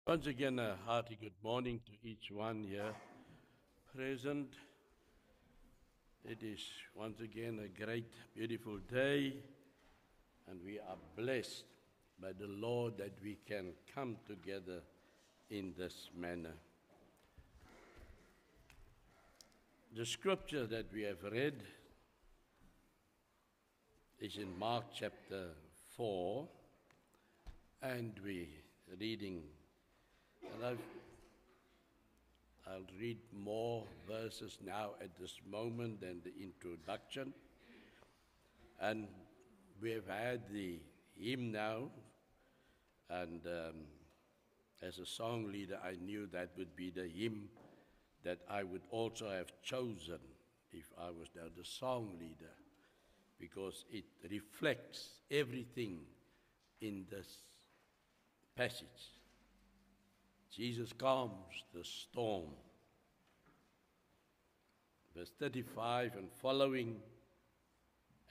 Once again, a hearty good morning to each one here present. It is once again a great, beautiful day, and we are blessed by the Lord that we can come together in this manner. The scripture that we have read is in Mark chapter 4, and we're reading. And I'll read more verses now at this moment than the introduction. And we have had the hymn now, and as a song leader, I knew that would be the hymn that I would also have chosen if I was now the song leader, because it reflects everything in this passage. Jesus calms the storm. Verse 35 and following,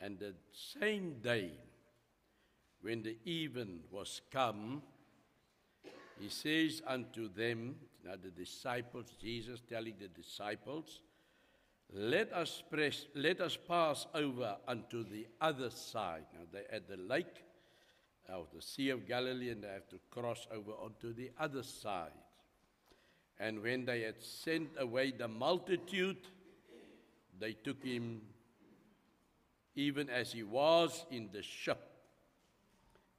and the same day, when the even was come, he says unto them, now the disciples, Jesus telling the disciples, let us pass over unto the other side. Now they're at the lake of the Sea of Galilee, and they have to cross over onto the other side. And when they had sent away the multitude, they took him even as he was in the ship.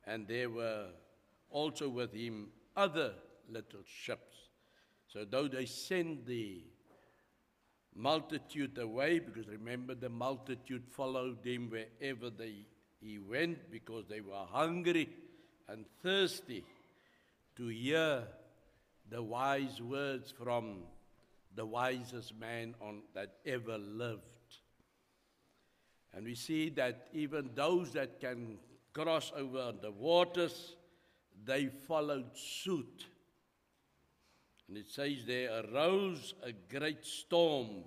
And there were also with him other little ships. So though they sent the multitude away, because remember the multitude followed him wherever he went, because they were hungry and thirsty to hear the wise words from the wisest man that ever lived. And we see that even those that can cross over the waters, they followed suit. And it says there arose a great storm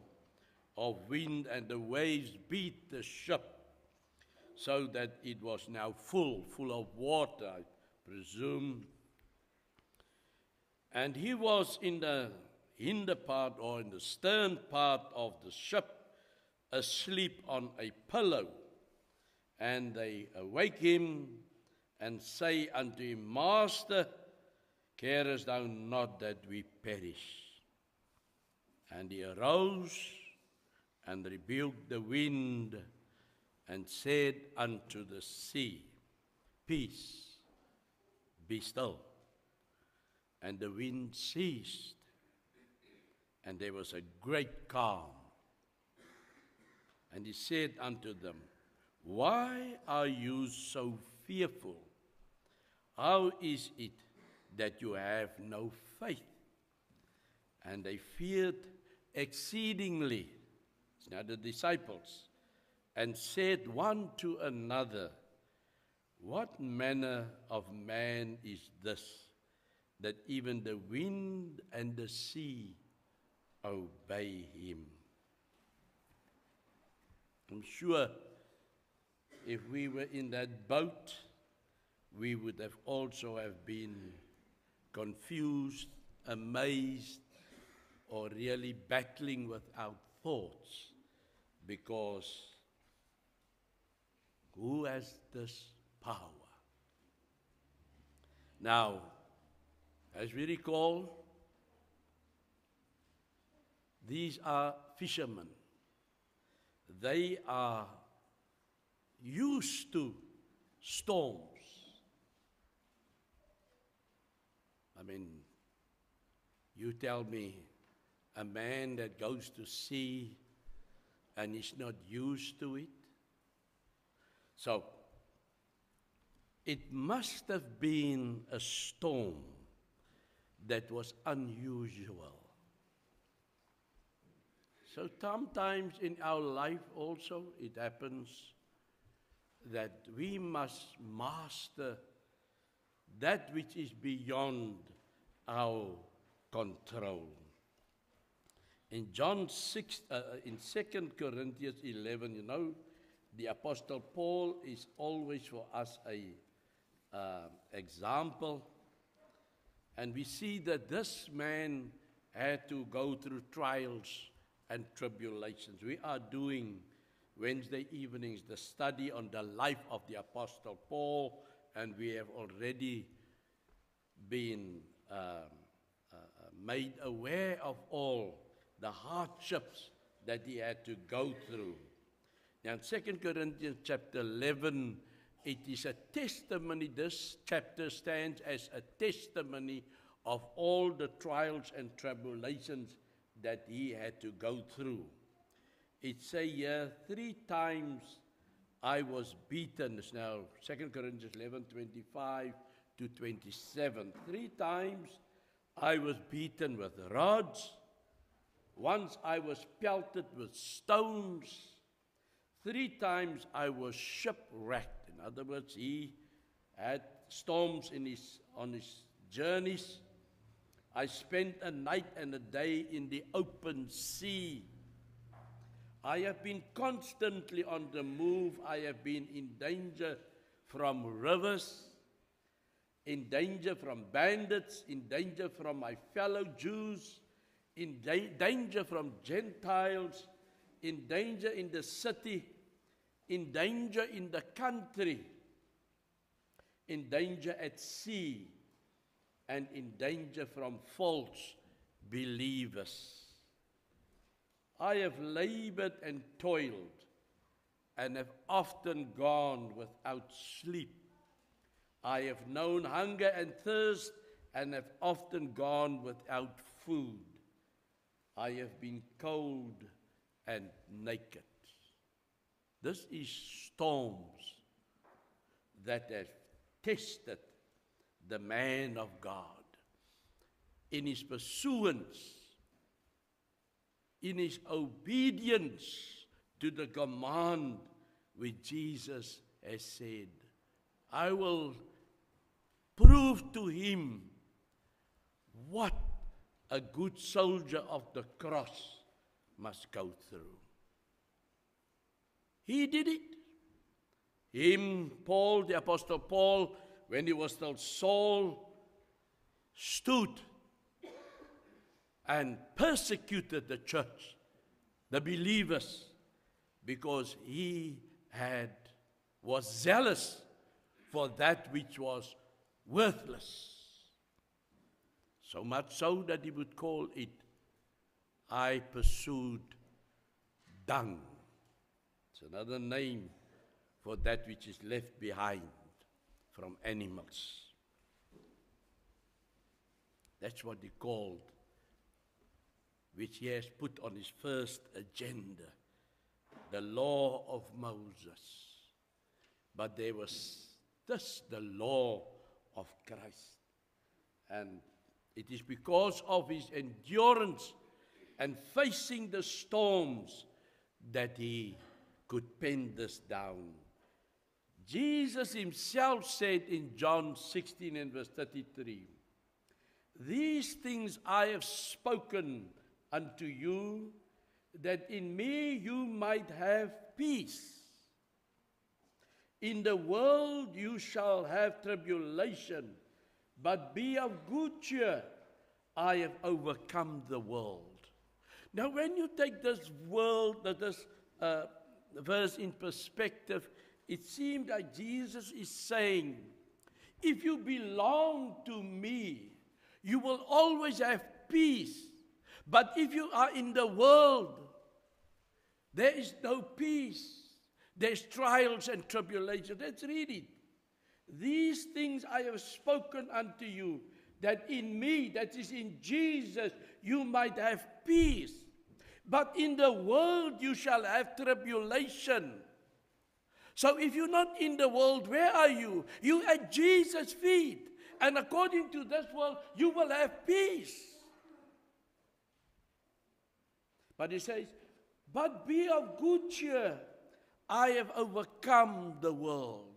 of wind, and the waves beat the ship, so that it was now full of water, I presume. And he was in the hinder part, or in the stern part of the ship, asleep on a pillow. And they awake him and say unto him, Master, carest thou not that we perish? And he arose and rebuked the wind, and said unto the sea, Peace, be still. And the wind ceased, and there was a great calm. And he said unto them, Why are you so fearful? How is it that you have no faith? And they feared exceedingly, now the disciples, and said one to another, What manner of man is this, that even the wind and the sea obey him? I'm sure if we were in that boat, we would have also have been confused, amazed, or really battling with our thoughts, because who has this power? Now, as we recall, these are fishermen. They are used to storms. I mean, you tell me a man that goes to sea and is not used to it. So, it must have been a storm that was unusual. So sometimes in our life also it happens that we must master that which is beyond our control. In John 6, in 2 Corinthians 11, you know, the Apostle Paul is always for us a example. And we see that this man had to go through trials and tribulations. We are doing Wednesday evenings the study on the life of the Apostle Paul, and we have already been made aware of all the hardships that he had to go through. Now in 2 Corinthians chapter 11, it is a testimony. This chapter stands as a testimony of all the trials and tribulations that he had to go through. It says here, 3 times I was beaten. It's now 2 Corinthians 11, 25 to 27. 3 times I was beaten with rods. Once I was pelted with stones. 3 times I was shipwrecked. In other words, he had storms on his journeys. I spent a night and a day in the open sea. I have been constantly on the move. I have been in danger from rivers, in danger from bandits, in danger from my fellow Jews, in danger from Gentiles, in danger in the city, in danger in the country, in danger at sea, and in danger from false believers. I have labored and toiled, and have often gone without sleep. I have known hunger and thirst, and have often gone without food. I have been cold and naked. This is storms that have tested the man of God in his pursuance, in his obedience to the command which Jesus has said. I will prove to him what a good soldier of the cross must go through. He did it. Him, Paul, the Apostle Paul, when he was still Saul, stood and persecuted the church, the believers, because he was zealous for that which was worthless. So much so that he would call it, I pursued dung. It's another name for that which is left behind from animals. That's what he called, which he has put on his first agenda, the law of Moses. But there was this, the law of Christ. And it is because of his endurance and facing the storms that he could pen this down. Jesus himself said in John 16 and verse 33, these things I have spoken unto you, that in me you might have peace. In the world you shall have tribulation, but be of good cheer. I have overcome the world. Now when you take this verse in perspective, it seems like Jesus is saying, if you belong to me, you will always have peace. But if you are in the world, there is no peace. There's trials and tribulations. Let's read it. These things I have spoken unto you, that in me, that is in Jesus, you might have peace. But in the world you shall have tribulation. So if you're not in the world, where are you? You're at Jesus' feet. And according to this world, you will have peace. But he says, but be of good cheer. I have overcome the world.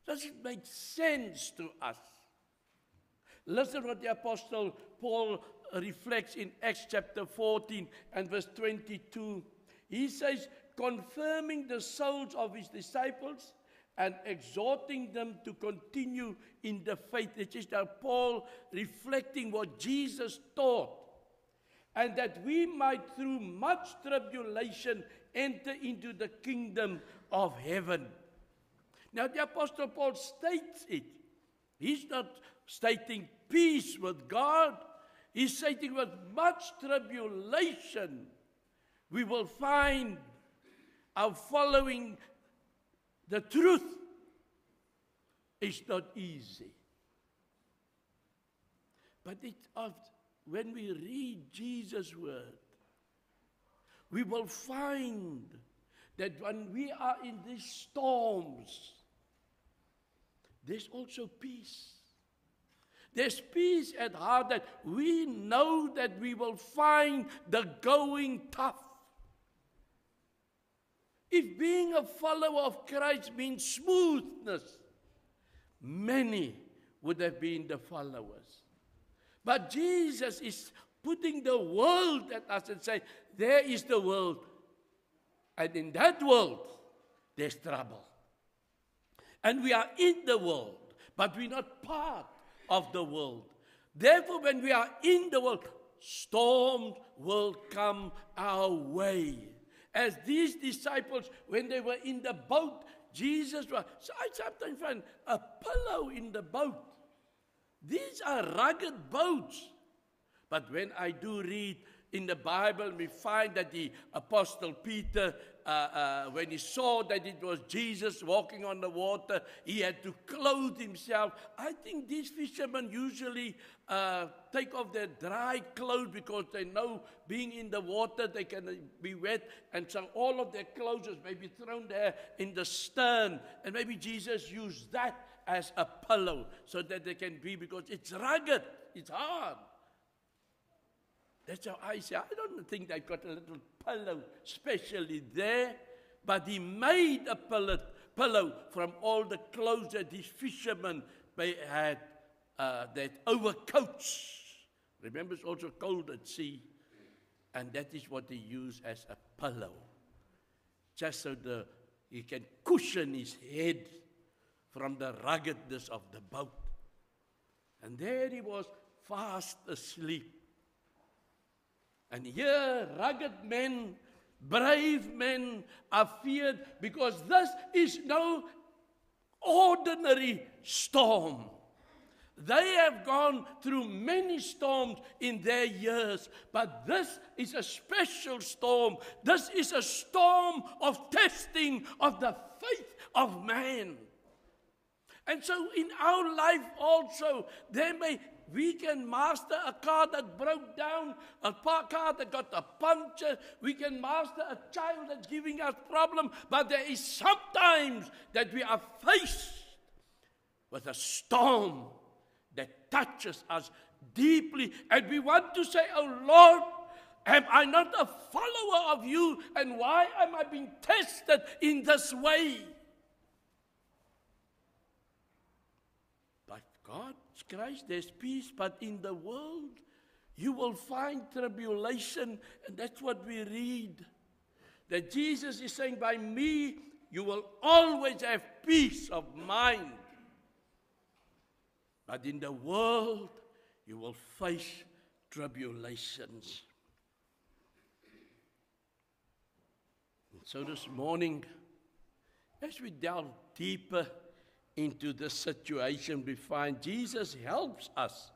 Does it make sense to us? Listen what the Apostle Paul reflects in Acts chapter 14 and verse 22. He says, confirming the souls of his disciples and exhorting them to continue in the faith. It is now Paul reflecting what Jesus taught, and that we might through much tribulation enter into the kingdom of heaven. Now the Apostle Paul states it. He's not stating peace with God. He's stating with much tribulation we will find our following the truth is not easy. But when we read Jesus' word, we will find that when we are in these storms, there's also peace. There's peace at heart that we know that we will find the going tough. If being a follower of Christ means smoothness, many would have been the followers. But Jesus is putting the world at us and saying, there is the world. And in that world, there's trouble. And we are in the world, but we're not part of the world. Therefore, when we are in the world, storms will come our way. As these disciples, when they were in the boat, Jesus was, so I sometimes find a pillow in the boat. These are rugged boats. But when I do read in the Bible, we find that the Apostle Peter, when he saw that it was Jesus walking on the water, he had to clothe himself. I think these fishermen usually take off their dry clothes because they know being in the water they can be wet, and so all of their clothes may be thrown there in the stern, and maybe Jesus used that as a pillow so that they can be, because it's rugged, it's hard. That's how I say. I don't think they got a little pillow specially there, but he made a pillow from all the clothes that these fishermen had, that overcoats. Remember, it's also cold at sea, and that is what he used as a pillow, just so he can cushion his head from the ruggedness of the boat. And there he was, fast asleep. And here, rugged men, brave men are feared because this is no ordinary storm. They have gone through many storms in their years, but this is a special storm. This is a storm of testing of the faith of man. And so in our life also, we can master a car that broke down, a car that got a puncture. We can master a child that's giving us problem. But there is sometimes that we are faced with a storm that touches us deeply. And we want to say, oh Lord, am I not a follower of you? And why am I being tested in this way? But God, Christ, there's peace, but in the world you will find tribulation, and that's what we read. That Jesus is saying, by me you will always have peace of mind. But in the world you will face tribulations. And so this morning, as we delve deeper into the situation, we find Jesus helps us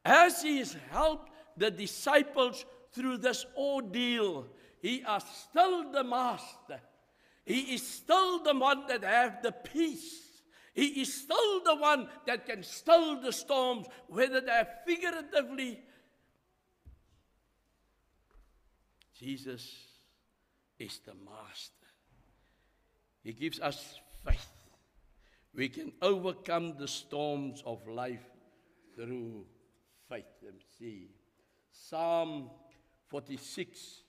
as he has helped the disciples through this ordeal. He is still the master. He is still the one that has the peace. He is still the one that can still the storms, whether they are figuratively. Jesus is the master. He gives us faith. We can overcome the storms of life through faith. Let me see. Psalm 46,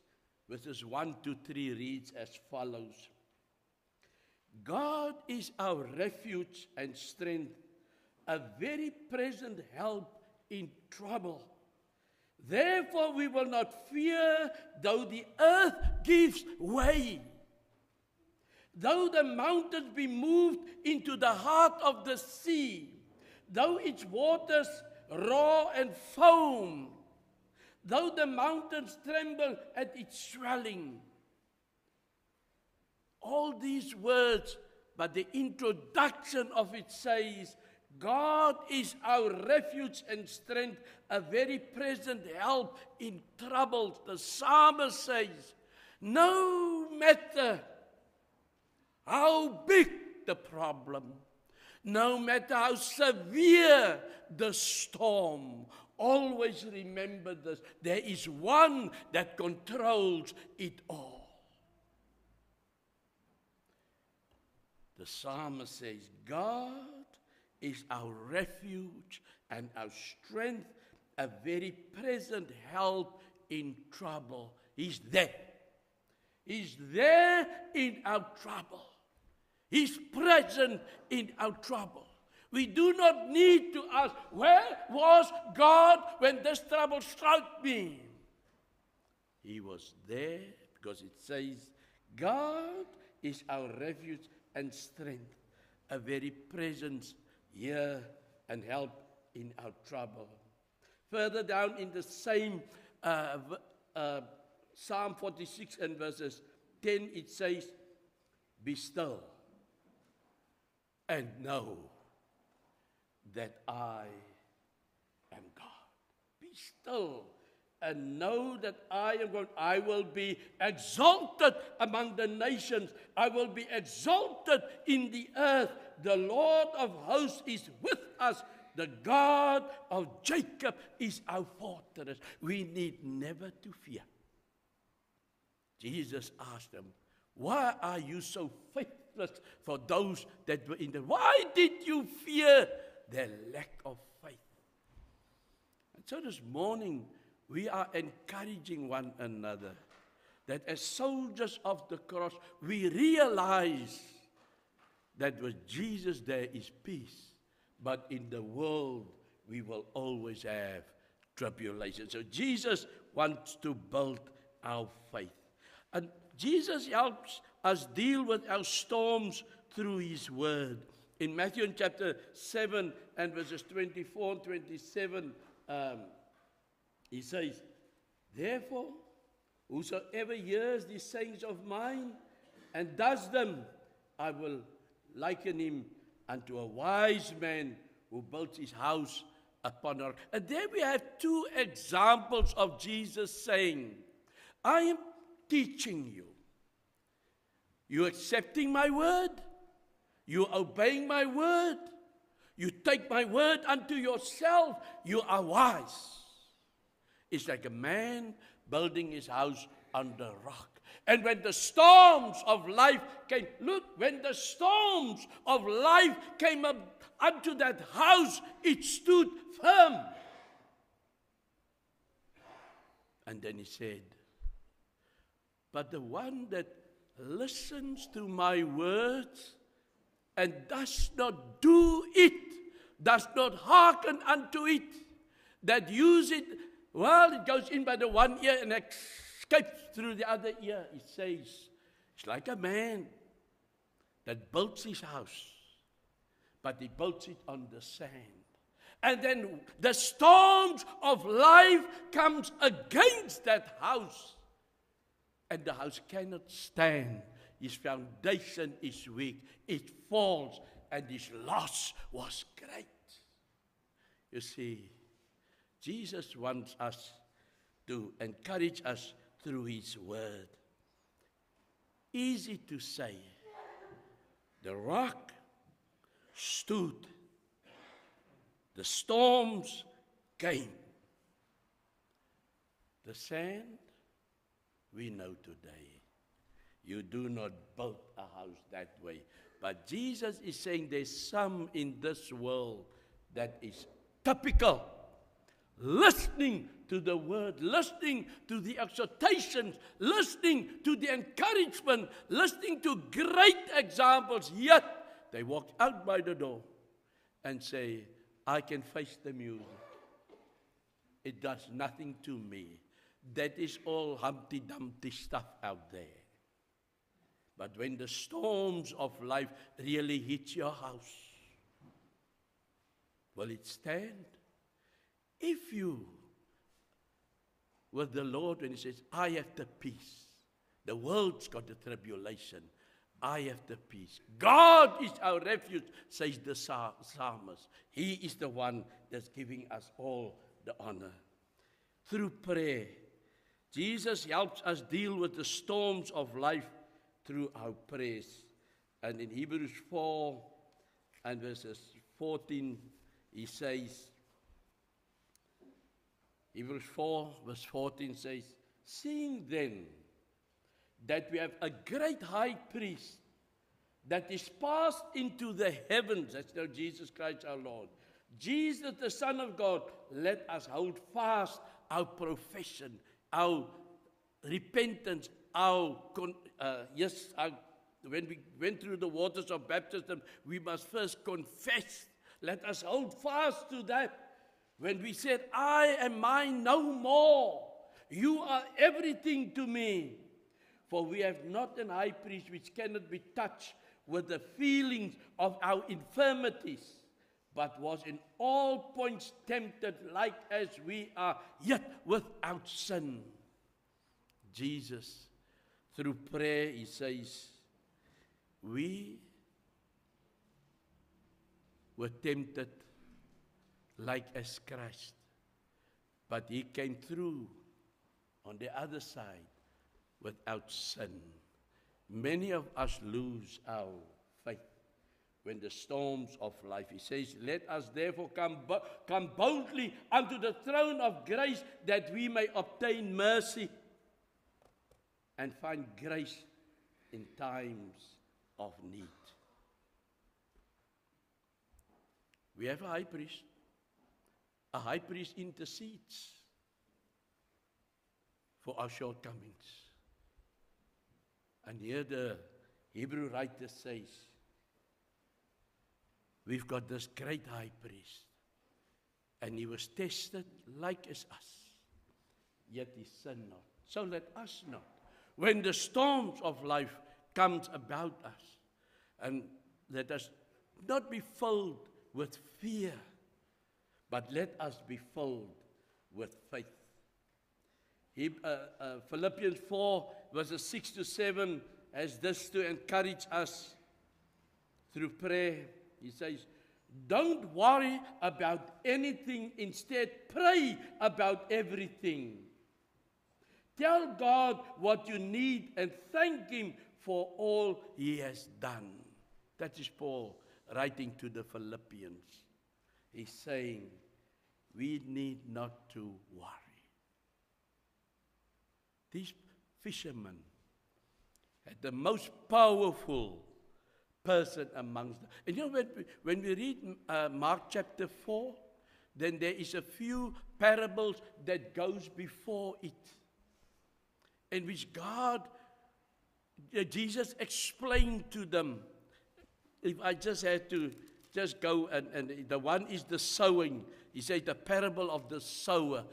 verses 1 to 3 reads as follows. God is our refuge and strength, a very present help in trouble. Therefore we will not fear, though the earth gives way, Though the mountains be moved into the heart of the sea, though its waters roar and foam, though the mountains tremble at its swelling. All these words, but the introduction of it says, God is our refuge and strength, a very present help in troubles. The psalmist says, no matter how big the problem, no matter how severe the storm, always remember this. There is one that controls it all. The psalmist says, God is our refuge and our strength, a very present help in trouble. He's there. He's there in our trouble. He's present in our trouble. We do not need to ask, where was God when this trouble struck me? He was there because it says, God is our refuge and strength, a very presence here and help in our trouble. Further down in the same Psalm 46 and verses 10, it says, be still and know that I am God. Be still and know that I am God. I will be exalted among the nations. I will be exalted in the earth. The Lord of hosts is with us. The God of Jacob is our fortress. We need never to fear. Jesus asked them, why are you so faithless for those that were in the... Why did you fear their lack of faith? And so this morning, we are encouraging one another that as soldiers of the cross, we realize that with Jesus there is peace. But in the world, we will always have tribulation. So Jesus wants to build our faith. And Jesus helps us deal with our storms through His Word. In Matthew chapter 7 and verses 24 and 27, He says, therefore, whosoever hears these sayings of mine and does them, I will liken him unto a wise man who built his house upon a rock. And there we have two examples of Jesus saying, I am teaching you. You're accepting my word. You're obeying my word. You take my word unto yourself. You are wise. It's like a man building his house on the rock. And when the storms of life came, look, when the storms of life came up unto that house, it stood firm. And then he said, but the one that listens to my words and does not do it, does not hearken unto it, that use it, well, it goes in by the one ear and escapes through the other ear. It says, it's like a man that builds his house, but he builds it on the sand. And then the storms of life comes against that house, and the house cannot stand. His foundation is weak. It falls, and his loss was great. You see, Jesus wants us to encourage us through His Word. Easy to say. The rock stood. The storms came. The sand, we know today. You do not build a house that way. But Jesus is saying there's some in this world that is typical. Listening to the word, listening to the exhortations, listening to the encouragement, listening to great examples, yet they walk out by the door and say, I can face the music. It does nothing to me. That is all Humpty Dumpty stuff out there. But when the storms of life really hit your house, will it stand? If you, with the Lord, when He says, I have the peace, the world's got the tribulation, I have the peace. God is our refuge, says the psalmist. He is the one that's giving us all the honor. Through prayer, Jesus helps us deal with the storms of life through our prayers. And in Hebrews 4 and verses 14, he says, Hebrews 4 verse 14 says, seeing then that we have a great high priest that is passed into the heavens, that's now Jesus Christ our Lord, Jesus the Son of God, let us hold fast our profession, our repentance, when we went through the waters of baptism, we must first confess. Let us hold fast to that. When we said, I am mine no more, you are everything to me. For we have not an high priest which cannot be touched with the feelings of our infirmities, but was in all points tempted like as we are, yet without sin. Jesus, through prayer, he says, we were tempted like as Christ, but he came through on the other side without sin. Many of us lose our faith when the storms of life. He says, let us therefore come boldly unto the throne of grace, that we may obtain mercy and find grace in times of need. We have a high priest. A high priest intercedes for our shortcomings. And here the Hebrew writer says, we've got this great high priest, and he was tested like as us, yet he sinned not. So let us not, when the storms of life comes about us, and let us not be filled with fear, but let us be filled with faith. Philippians 4, verses 6 to 7, has this to encourage us through prayer. He says, don't worry about anything. Instead, pray about everything. Tell God what you need and thank Him for all He has done. That is Paul writing to the Philippians. He's saying, we need not to worry. These fishermen had the most powerful person amongst them. And you know, when we read Mark chapter 4, then there is a few parables that goes before it, in which Jesus explained to them. If I just had to just go, and the one is the sowing. He said the parable of the sower,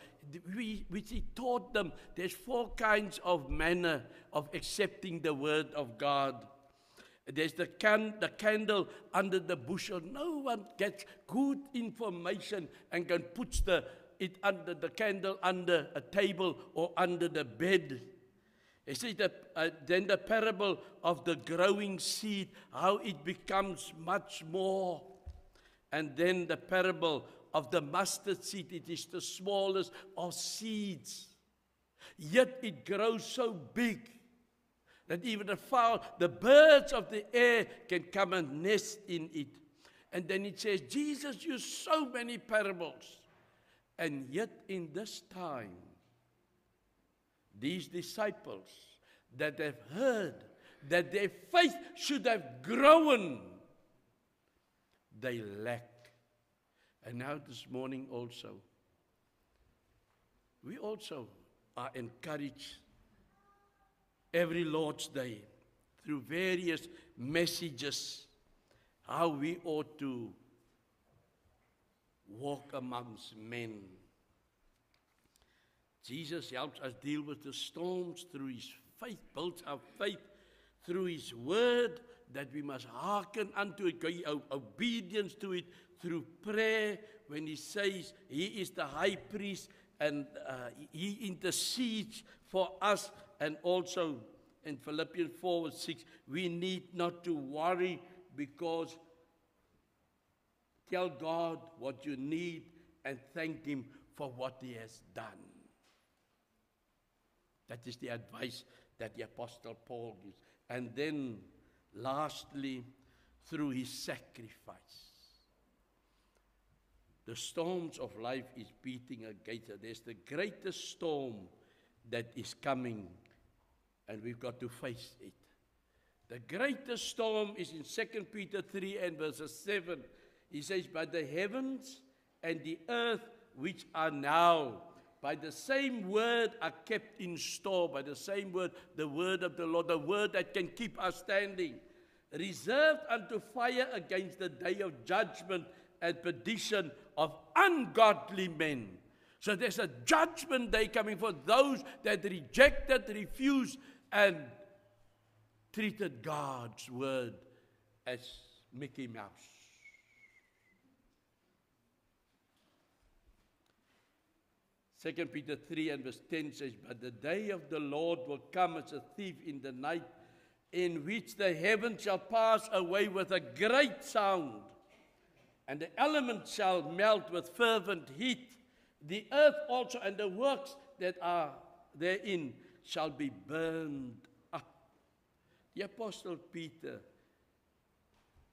which he taught them. There's 4 kinds of manner of accepting the word of God. There's the candle under the bushel. No one gets good information and can put it under the candle under a table or under the bed. He says that then the parable of the growing seed, how it becomes much more. And then the parable of the mustard seed, it is the smallest of seeds. Yet it grows so big that even the birds of the air can come and nest in it. And then it says, Jesus used so many parables. And yet in this time, these disciples that have heard that their faith should have grown, they lack. And now this morning also, we also are encouraged every Lord's Day through various messages how we ought to walk amongst men. Jesus helps us deal with the storms through His faith, builds our faith through His word, that we must hearken unto it, obedience to it, through prayer, when He says He is the high priest, and He intercedes for us. And also in Philippians 4:6, we need not to worry, because tell God what you need and thank Him for what He has done. That is the advice that the Apostle Paul gives. And then, lastly, through His sacrifice. The storms of life is beating against us. There's the greatest storm that is coming, and we've got to face it. The greatest storm is in 2 Peter 3 and verses 7. He says, "But the heavens and the earth, which are now, by the same word are kept in store," by the same word, the word of the Lord, the word that can keep us standing, "reserved unto fire against the day of judgment and perdition of ungodly men." So there's a judgment day coming for those that rejected, refused, and treated God's word as Mickey Mouse. Second Peter 3 and verse 10 says, "But the day of the Lord will come as a thief in the night, in which the heavens shall pass away with a great sound, and the elements shall melt with fervent heat. The earth also and the works that are therein shall be burned up." The Apostle Peter,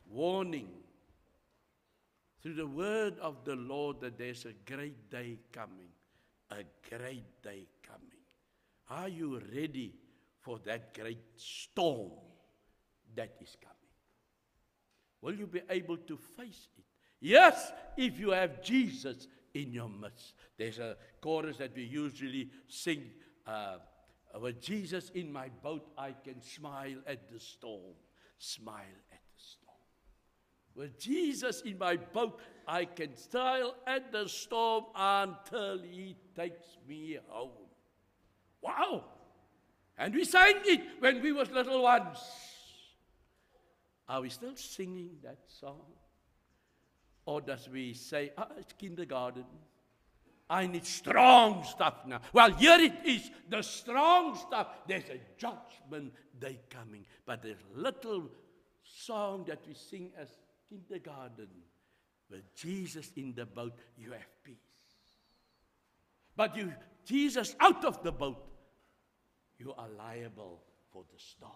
warning through the word of the Lord that there's a great day coming. A great day coming. Are you ready for that great storm that is coming? Will you be able to face it? Yes, if you have Jesus in your midst. There's a chorus that we usually sing, "With Jesus in my boat, I can smile at the storm, smile at the storm. With Jesus in my boat, I can smile at the storm until He takes me home." Wow! And we sang it when we was little ones. Are we still singing that song? Or does we say, it's kindergarten. I need strong stuff now. Well, here it is, the strong stuff. There's a judgment day coming. But the little song that we sing as kindergarten, with Jesus in the boat, you have peace. But Jesus out of the boat, you are liable for the storms.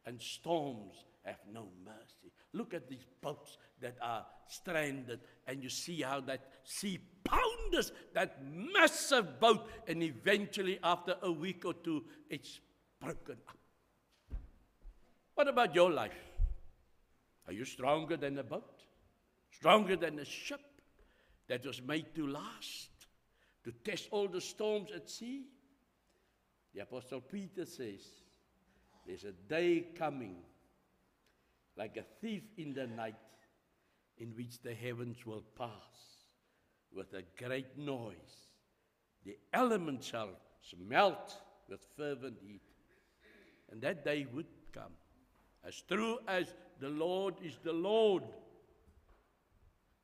And storms have no mercy. Look at these boats that are stranded, and you see how that sea pounders that massive boat, and eventually after a week or two, it's broken up. What about your life? Are you stronger than a boat? Stronger than a ship that was made to last, to test all the storms at sea? The Apostle Peter says, there's a day coming, like a thief in the night, in which the heavens will pass with a great noise. The elements shall melt with fervent heat. And that day would come. As true as the Lord is the Lord,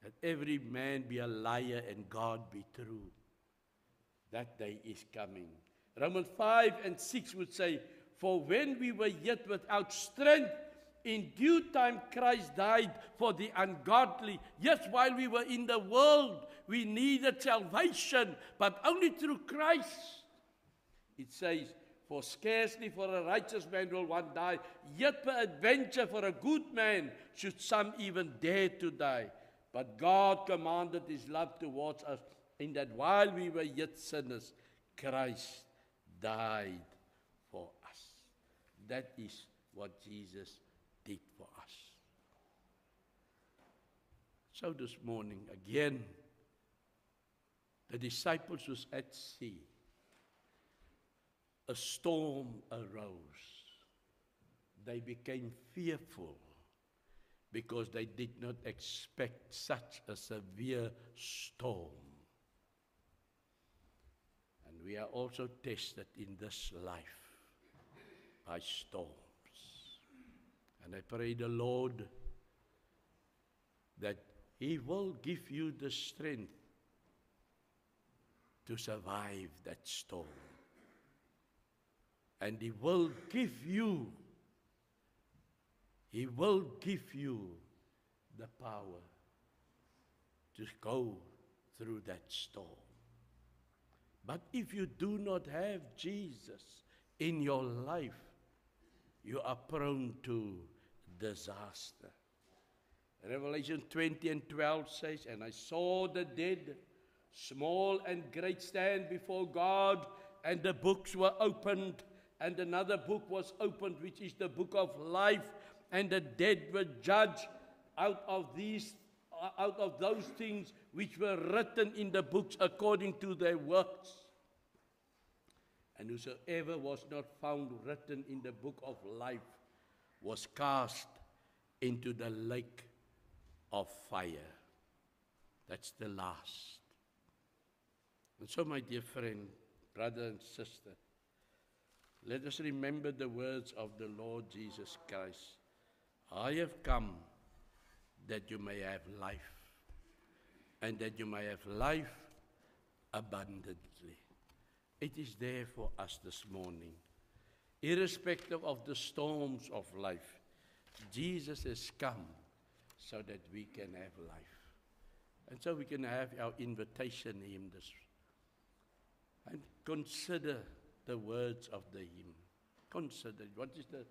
that every man be a liar and God be true. That day is coming. Romans 5 and 6 would say, "For when we were yet without strength, in due time Christ died for the ungodly." Yes, while we were in the world, we needed salvation, but only through Christ. It says, "For scarcely for a righteous man will one die, yet peradventure for a good man should some even dare to die. But God commanded His love towards us, in that while we were yet sinners, Christ died for us." That is what Jesus did for us. So this morning, again, the disciples was at sea. A storm arose. They became fearful because they did not expect such a severe storm. And we are also tested in this life. by storms. And I pray the Lord that He will give you the strength to survive that storm. And He will give you the power to go through that storm. But if you do not have Jesus in your life, you are prone to disaster. Revelation 20 and 12 says, "And I saw the dead, small and great, stand before God, and the books were opened, and another book was opened, which is the book of life, and the dead were judged out of those things which were written in the books according to their works. And whosoever was not found written in the book of life was cast into the lake of fire." That's the last. And so, my dear friend, brother and sister, let us remember the words of the Lord Jesus Christ. "I have come that you may have life, and that you may have life abundantly." It is there for us this morning. Irrespective of the storms of life, Jesus has come so that we can have life. And so we can have our invitation hymn this. And consider the words of the hymn. Consider. What is the